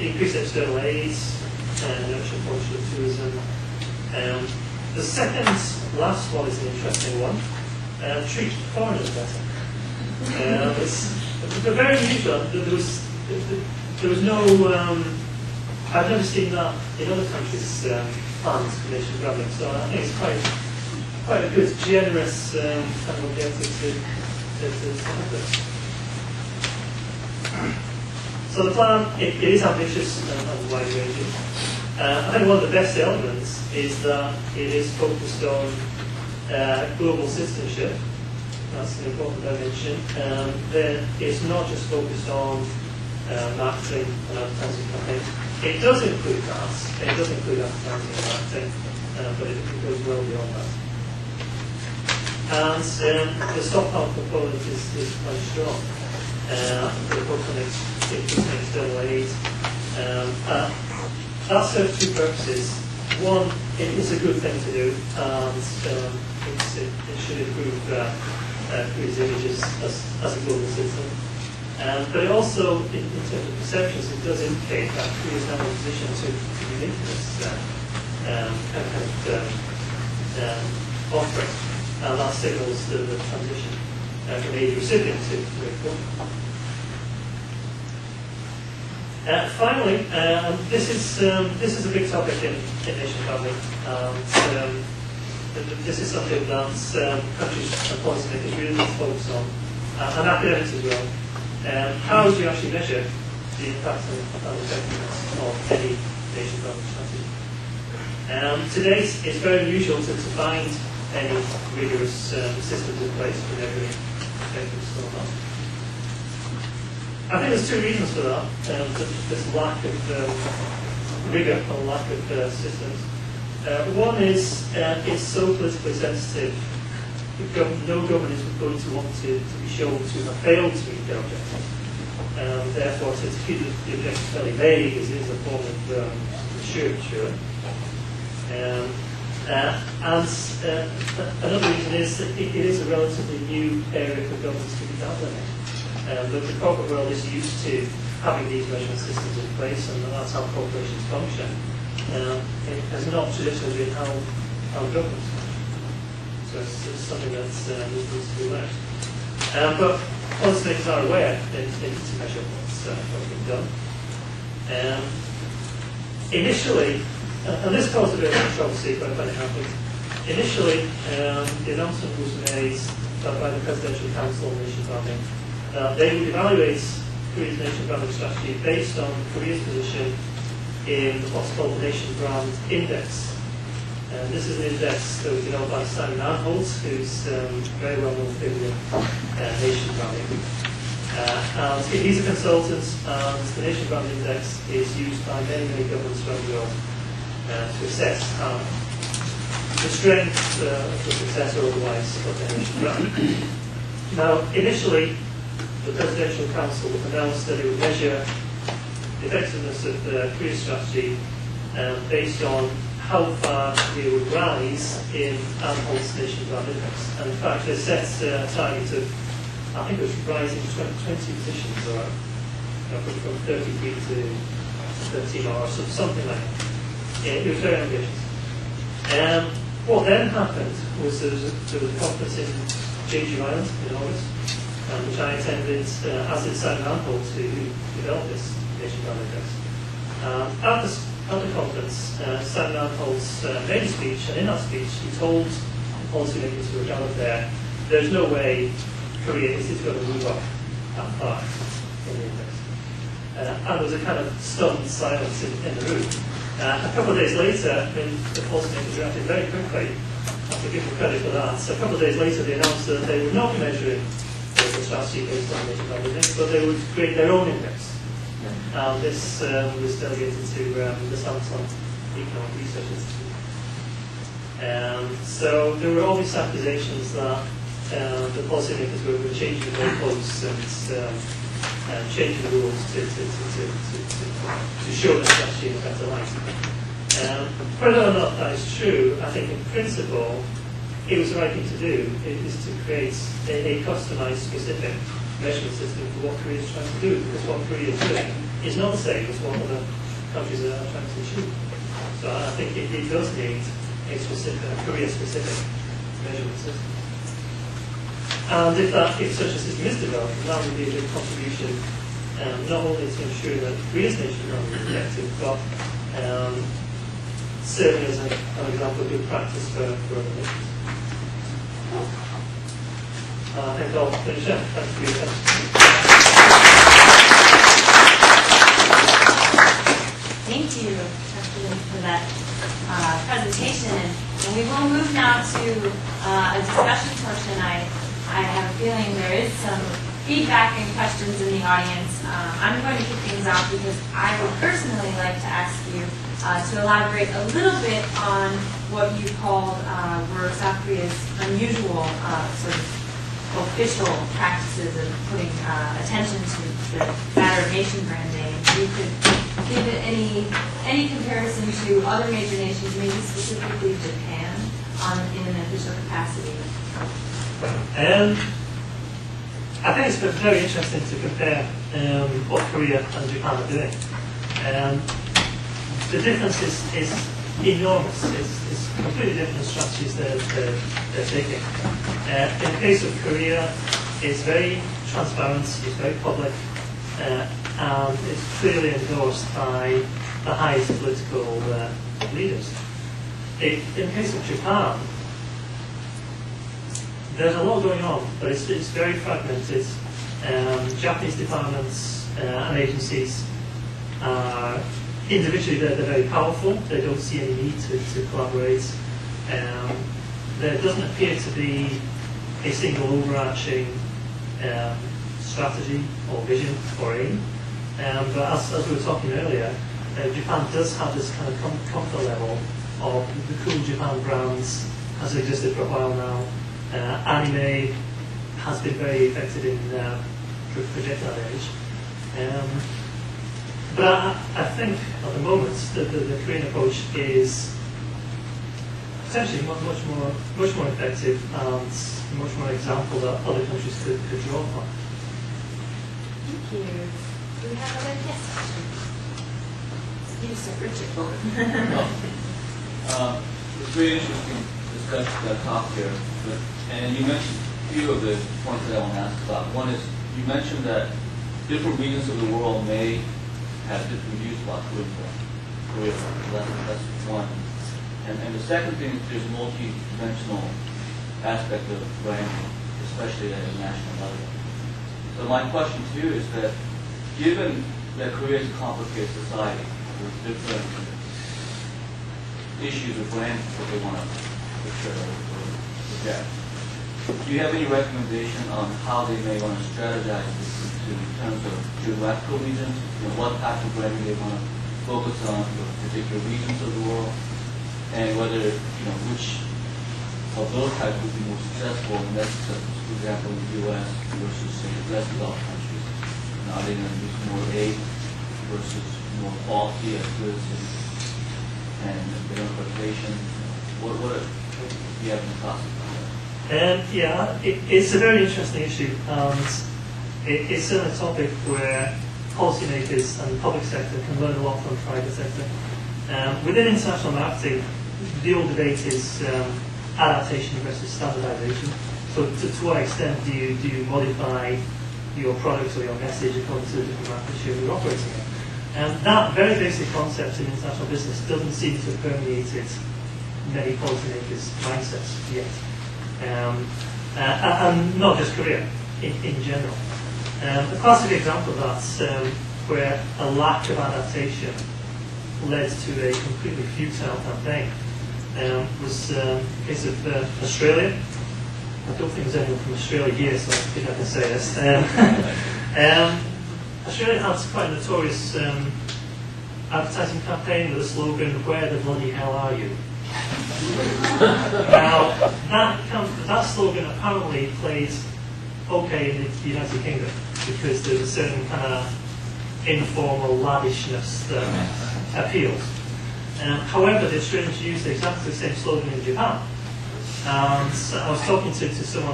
Increase external aid, nurture cultural tourism. The second last one is an interesting one. Treat foreigners better. It's very unusual. There was no. I've never seen that in other countries' plans for nation building. So I think it's quite a good, generous kind of objective to have this. So the plan, it is ambitious and wide-ranging. I think one of the best elements is that it is focused on global citizenship. That's an important dimension. Then it's not just focused on marketing and advertising campaigns. It does include that. It does include advertising and marketing, but it goes well beyond that. And the stockpile component is quite strong. The bottlenecks, external aid. That serves two purposes. One, it is a good thing to do, and it should improve Korea's images as a global citizen. But it also, in terms of perceptions, it does indicate that Korea is now in a position to be making this offering. And that signals the transition from aid recipient to aid donor. Finally, this is a big topic in nation building. This is something that countries and policymakers really need to focus on, and academics as well. How do you actually measure the impact and effectiveness of any nation building strategy? To date, it's very unusual to find any rigorous systems in place for measuring effectiveness or not. I think there's two reasons for that. This lack of rigor or lack of systems. One is it's so politically sensitive. No government is going to want to be shown to have failed to meet their objectives. Therefore, to keep the objectives fairly vague is a form of assurance, really. And another reason is that it is a relatively new area for governments to be dabbling in. The corporate world is used to having these measurement systems in place, and that's how corporations function. It has not traditionally been how governments function. So it's something that needs to be learned. But policymakers are aware they need to measure what's been done. Initially, and this caused a bit of controversy when it happened. Initially, the announcement was made by the Presidential Council on Nation Building. They would evaluate Korea's nation building strategy based on Korea's position in what's called the Nation Brand Index. This is an index that was developed by Simon Anholt, who's very well known figure in nation branding. And he's a consultant, and the Nation Brand Index is used by many governments around the world to assess the strength, the success or otherwise of the nation brand. Now, initially, the Presidential Council announced that it would measure the effectiveness of the Korea strategy based on how far Korea would rise in Anholt's Nation Brand Index. And in fact, they set a target of, I think it was rising 20 positions, or from 33 to 13 or something like that. It was very ambitious. What then happened was there was a conference in Jeju Island in August, which I attended, as did Simon Anholt, who developed this Nation Brand Index. At the conference, Simon Anholt's made a speech, and in that speech he told the policymakers who were gathered there, there's no way Korea is going to move up that far in the index. And there was a kind of stunned silence in the room. A couple of days later, the policymakers reacted very quickly. I have to give them credit for that. So a couple of days later, they announced that they would not be measuring the strategy based on the Nation Brand Index, but they would create their own index. And this was delegated to the Samsung Economic Research Institute. So there were all these accusations that the policymakers were changing the goalposts and changing the rules to show the strategy in a better light. Whether or not that is true, I think in principle, it was the right thing to do. It is to create a customised, specific measurement system for what Korea is trying to do, because what Korea is doing is not the same as what other countries are trying to achieve. So I think it does need a Korea-specific measurement system. And if such a system is developed, that would be a big contribution, not only to ensure that Korea's nation is effective, but serving as an example of good practice for other nations. I think I'll finish up. Thanks for your attention. Thank you, Dr. Dinnie, for that presentation. And we will move now to a discussion portion. I have a feeling there is some feedback and questions in the audience. I'm going to kick things off because I would personally like to ask you to elaborate a little bit on what you called were South Korea's unusual sort of official practices of putting attention to the matter of nation branding. If you could give it any comparison to other major nations, maybe specifically Japan, in an official capacity. I think it's very interesting to compare what Korea and Japan are doing. The difference is enormous. It's completely different strategies they're taking. In the case of Korea, it's very transparent, it's very public, and it's clearly endorsed by the highest political leaders. In the case of Japan, there's a lot going on, but it's very fragmented. Japanese departments and agencies are individually they're very powerful. They don't see any need to collaborate. There doesn't appear to be a single overarching strategy or vision or aim. But as we were talking earlier, Japan does have this kind of comfort level of the cool Japan brands has existed for a while now. Anime has been very effective in projecting that image. But I think at the moment the Korean approach is potentially much more effective and much more example that other countries could draw from. Thank you. Do we have other questions? You, Sir Richard. It's very interesting talk here, and you mentioned a few of the points that I want to ask about. One is you mentioned that different regions of the world may have different views about Korea. That's one. And the second thing is there's a multi-dimensional aspect of branding, especially at a national level. So my question to you is that given that Korea is a complicated society with different issues of branding that they want to project, do you have any recommendation on how they may want to strategize this in terms of geographical regions? What type of branding they want to focus on for particular regions of the world, and whether which of those types would be more successful and less successful? For example, in the U.S. versus say less developed countries. Are they going to use more aid versus more quality as goods and democratization? What do you have in the process? It's a very interesting issue, and it's certainly a topic where policymakers and the public sector can learn a lot from the private sector. Within international marketing, the old debate is adaptation versus standardization. So to what extent do you modify your products or your message according to the different markets you're operating in? And that very basic concept in international business doesn't seem to have permeated many policymakers' mindsets yet. And not just Korea, in general. A classic example of that, where a lack of adaptation led to a completely futile campaign, was the case of Australia. I don't think there's anyone from Australia here, so I think I can say this. Australia has quite a notorious advertising campaign with a slogan, "Where the bloody hell are you?" Now, that slogan apparently plays okay in the United Kingdom because there's a certain kind of informal lavishness that appeals. However, the Australians used exactly the same slogan in Japan. And I was talking to someone